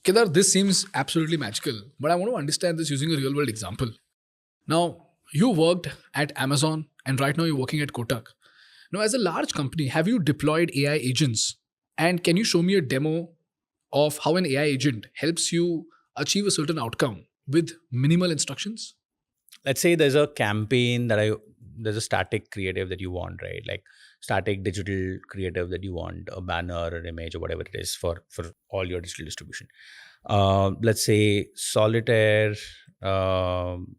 Kedar, this seems absolutely magical, but I want to understand this using a real world example. Now, you worked at Amazon and right now you're working at Kotak. Now, as a large company, have you deployed AI agents? And can you show me a demo of how an AI agent helps you achieve a certain outcome with minimal instructions? Let's say there's a static creative that you want, right? Like static digital creative that you want, a banner or image or whatever it is for all your digital distribution. Let's say um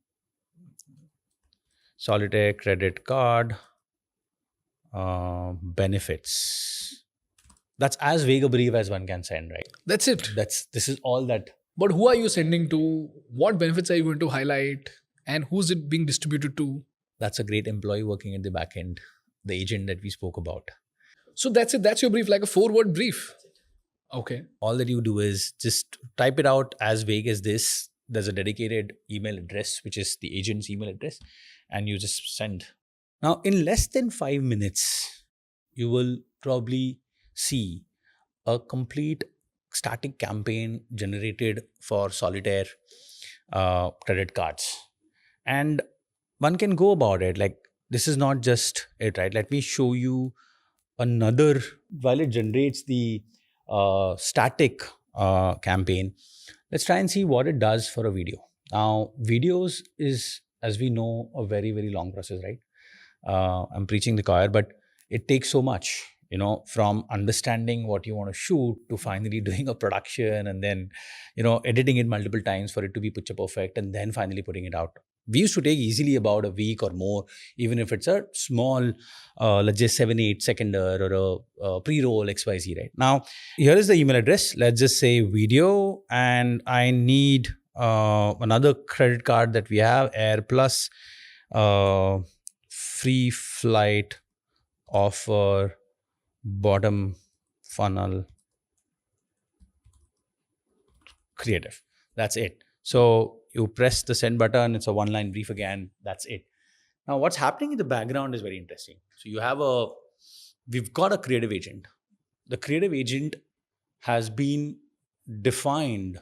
solitaire credit card benefits. That's as vague a brief as one can send, right? That's it. This is all that. But who are you sending to? What benefits are you going to highlight? And who's it being distributed to? That's a great employee working at the back end, the agent that we spoke about. So that's it. That's your brief, like a 4 word brief. Okay. All that you do is just type it out as vague as this. There's a dedicated email address, which is the agent's email address, and you just send. Now, in less than 5 minutes, you will probably see a complete static campaign generated for solitaire credit cards. And one can go about it. Like, this is not just it, right? Let me show you another. While it generates the static campaign, let's try and see what it does for a video. Now, videos is, as we know, a very, very long process, right? I'm preaching the choir, but it takes so much, from understanding what you want to shoot to finally doing a production and then, editing it multiple times for it to be picture perfect and then finally putting it out. We used to take easily about a week or more, even if it's a small, let's just 7-8 seconder or a pre-roll XYZ, right? Now, here is the email address. Let's just say video, and I need another credit card that we have, Air Plus, free flight offer, bottom funnel creative. That's it. So you press the send button, it's a 1-line brief again, that's it. Now what's happening in the background is very interesting. So we've got a creative agent. The creative agent has been defined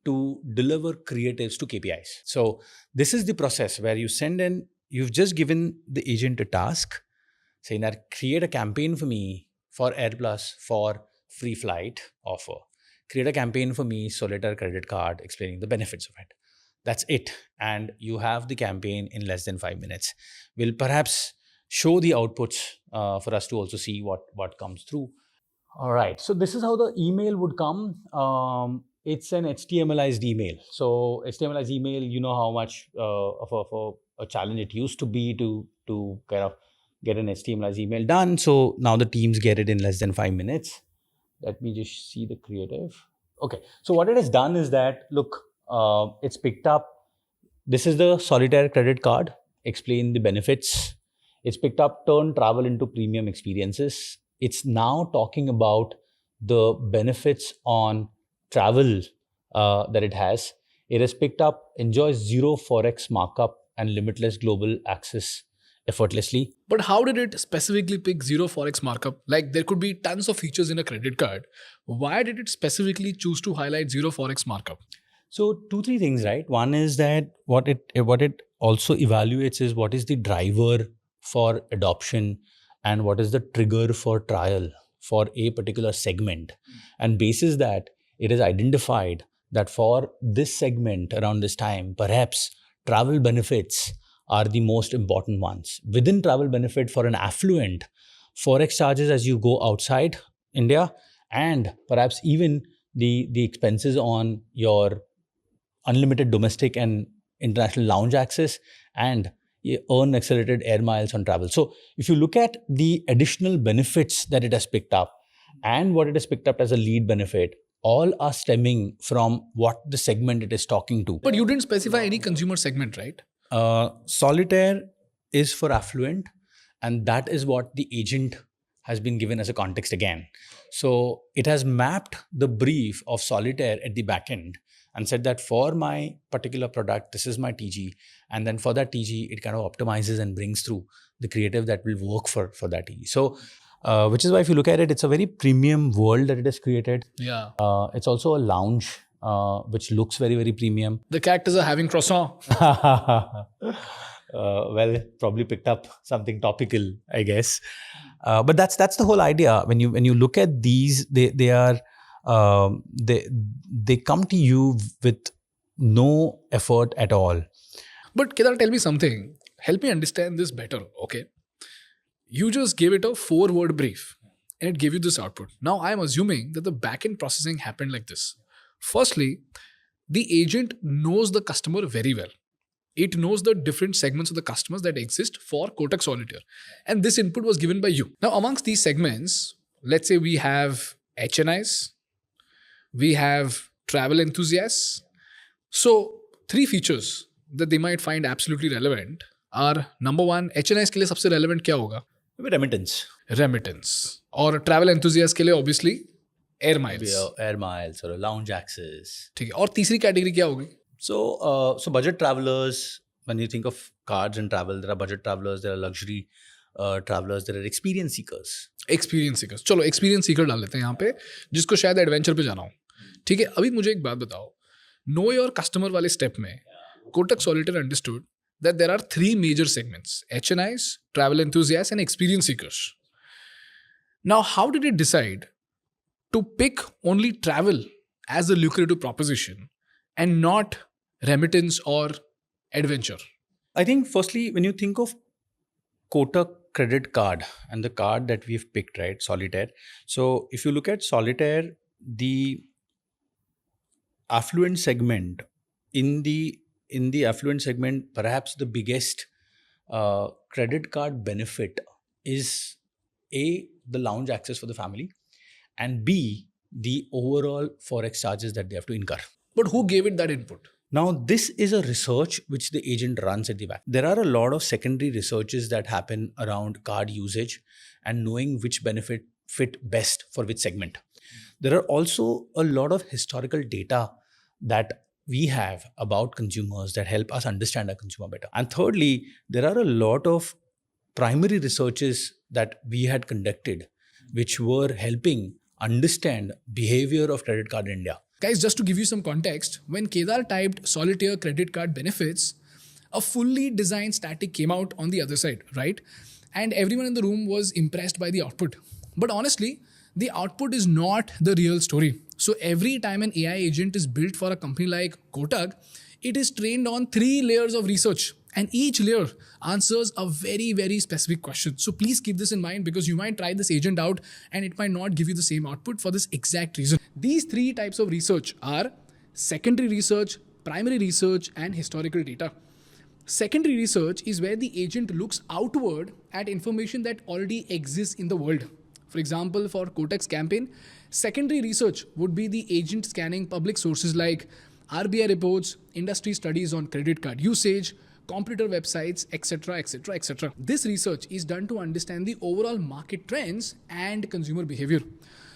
to deliver creatives to KPIs. So this is the process where you've just given the agent a task saying that create a campaign for me for AirPlus for free flight offer. Create a campaign for me, solitaire credit card, explaining the benefits of it. That's it. And you have the campaign in less than 5 minutes. We'll perhaps show the outputs for us to also see what comes through. All right. So this is how the email would come. It's an HTMLized email. So HTMLized email, you know how much of a challenge it used to be to kind of get an HTMLized email done. So now the teams get it in less than 5 minutes. Let me just see the creative. Okay. So what it has done is that, look, it's picked up. This is the solitaire credit card. Explain the benefits. It's picked up turn travel into premium experiences. It's now talking about the benefits on travel that it has. It has picked up enjoy zero forex markup and limitless global access effortlessly. But how did it specifically pick zero forex markup? Like there could be tons of features in a credit card. Why did it specifically choose to highlight zero forex markup? So 2-3 things, right? One is that what it also evaluates is what is the driver for adoption and what is the trigger for trial for a particular segment. And basis that, it is identified that for this segment around this time, perhaps travel benefits are the most important ones. Within travel benefit for an affluent, forex charges as you go outside India, and perhaps even the expenses on your unlimited domestic and international lounge access, and you earn accelerated air miles on travel. So if you look at the additional benefits that it has picked up and what it has picked up as a lead benefit, all are stemming from what the segment it is talking to. But you didn't specify any consumer segment, right? Solitaire is for affluent, and that is what the agent has been given as a context again. So it has mapped the brief of solitaire at the back end and said that for my particular product, this is my TG. And then for that TG, it kind of optimizes and brings through the creative that will work for that TG. So, which is why if you look at it, it's a very premium world that it has created. Yeah. It's also a lounge which looks very, very premium. The characters are having croissant. Well, probably picked up something topical, I guess. But that's the whole idea. When you look at these, they come to you with no effort at all. But Kedar, tell me something. Help me understand this better, okay? You just gave it a 4-word brief and it gave you this output. Now I'm assuming that the backend processing happened like this. Firstly, the agent knows the customer very well. It knows the different segments of the customers that exist for Kotak Solitaire. And this input was given by you. Now, amongst these segments, let's say we have HNIs, we have travel enthusiasts. So, 3 features that they might find absolutely relevant are number 1, HNIs के लिए सबसे relevant क्या होगा? Maybe Remittance. और travel enthusiasts के लिए obviously air miles. Maybe air miles or lounge access. ठीक है. और तीसरी category क्या होगी? So budget travelers, when you think of cards and travel, there are budget travelers, there are luxury travelers, there are experience seekers. Experience seekers. चलो experience seeker डाल लेते हैं यहाँ पे, जिसको शायद adventure पे जाना हो. ठीक है. अभी मुझे एक बात बताओ. Know your customer वाले step में Kotak Solitaire understood that there are 3 major segments: HNIs, travel enthusiasts, and experience seekers. Now, how did it decide to pick only travel as a lucrative proposition and not remittance or adventure? I think firstly, when you think of Kotak credit card and the card that we've picked, right, Solitaire. So if you look at Solitaire, the affluent segment, in the affluent segment, perhaps the biggest credit card benefit is A, the lounge access for the family, and B, the overall forex charges that they have to incur. But who gave it that input? Now, this is a research which the agent runs at the back. There are a lot of secondary researches that happen around card usage and knowing which benefit fit best for which segment. There are also a lot of historical data that we have about consumers that help us understand our consumer better. And thirdly, there are a lot of primary researches that we had conducted which were helping understand behavior of credit card in India. Guys, just to give you some context, when Kedar typed Solitaire credit card benefits, a fully designed static came out on the other side, right? And everyone in the room was impressed by the output. But honestly, the output is not the real story. So every time an AI agent is built for a company like Kotak, it is trained on 3 layers of research. And each layer answers a very, very specific question. So please keep this in mind because you might try this agent out and it might not give you the same output for this exact reason. These 3 types of research are secondary research, primary research, and historical data. Secondary research is where the agent looks outward at information that already exists in the world. For example, for Kotak's campaign, secondary research would be the agent scanning public sources like RBI reports, industry studies on credit card usage, competitor websites, etc., etc., etc. This research is done to understand the overall market trends and consumer behavior.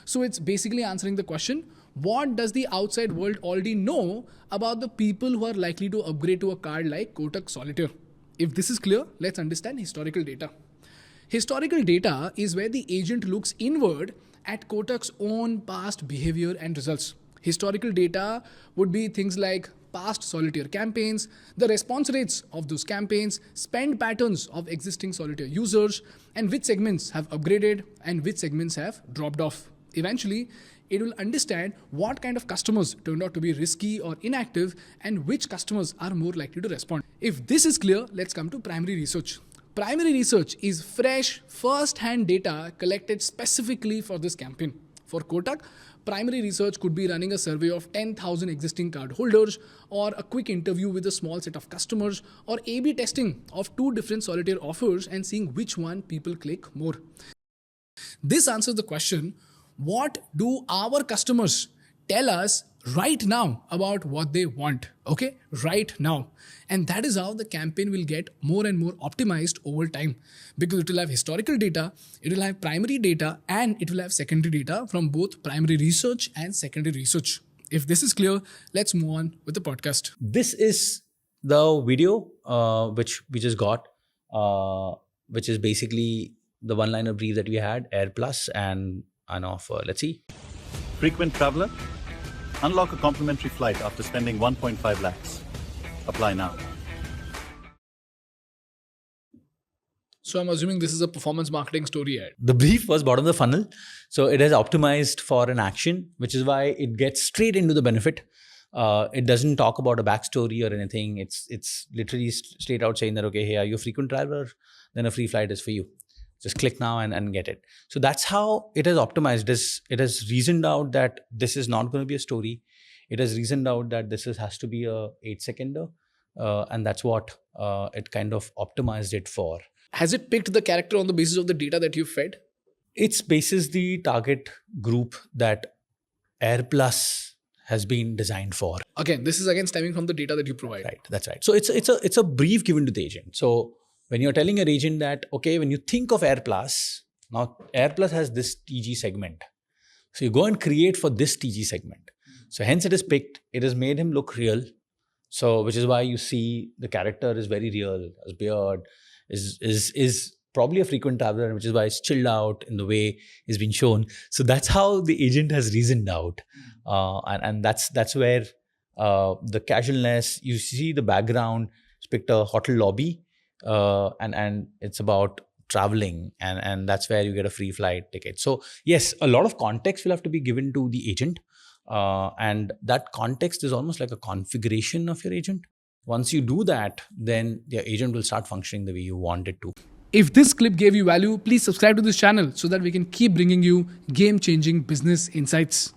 So it's basically answering the question, what does the outside world already know about the people who are likely to upgrade to a card like Kotak Solitaire? If this is clear, let's understand historical data. Historical data is where the agent looks inward at Kotak's own past behavior and results. Historical data would be things like past Solitaire campaigns, the response rates of those campaigns, spend patterns of existing Solitaire users, and which segments have upgraded and which segments have dropped off. Eventually, it will understand what kind of customers turned out to be risky or inactive and which customers are more likely to respond. If this is clear, let's come to primary research. Primary research is fresh, first-hand data collected specifically for this campaign. For Kotak, primary research could be running a survey of 10,000 existing card holders, or a quick interview with a small set of customers, or A/B testing of 2 different Solitaire offers and seeing which one people click more. This answers the question, what do our customers tell us right now about what they want? Okay, right now. And that is how the campaign will get more and more optimized over time, because it will have historical data, it will have primary data, and it will have secondary data from both primary research and secondary research. If this is clear, let's move on with the podcast. This is the video which we just got, which is basically the one-liner brief that we had, Air Plus and an offer. Let's see. Frequent traveler? Unlock a complimentary flight after spending 1.5 lakhs. Apply now. So I'm assuming this is a performance marketing story ad. The brief was bottom of the funnel. So it is optimized for an action, which is why it gets straight into the benefit. It doesn't talk about a backstory or anything. It's literally straight out saying that, okay, hey, are you a frequent traveler? Then a free flight is for you. Just click now and get it. So that's how it is optimized. It has reasoned out that this is not going to be a story. It has reasoned out that has to be a 8-seconder. And that's what it kind of optimized it for. Has it picked the character on the basis of the data that you fed? It's basis the target group that AirPlus has been designed for. Again, this is stemming from the data that you provide. Right, that's right. So it's a brief given to the agent. So when you're telling your agent that, okay, when you think of AirPlus, now AirPlus has this TG segment. So you go and create for this TG segment. So hence it is picked. It has made him look real. So which is why you see the character is very real. His beard is probably a frequent traveler, which is why it's chilled out in the way it's been shown. So that's how the agent has reasoned out. And that's where the casualness, you see the background, it's picked a hotel lobby, and it's about traveling, and that's where you get a free flight ticket. So yes, a lot of context will have to be given to the agent, and that context is almost like a configuration of your agent. Once you do that, then your agent will start functioning the way you want it to. If this clip gave you value, please subscribe to this channel so that we can keep bringing you game-changing business insights.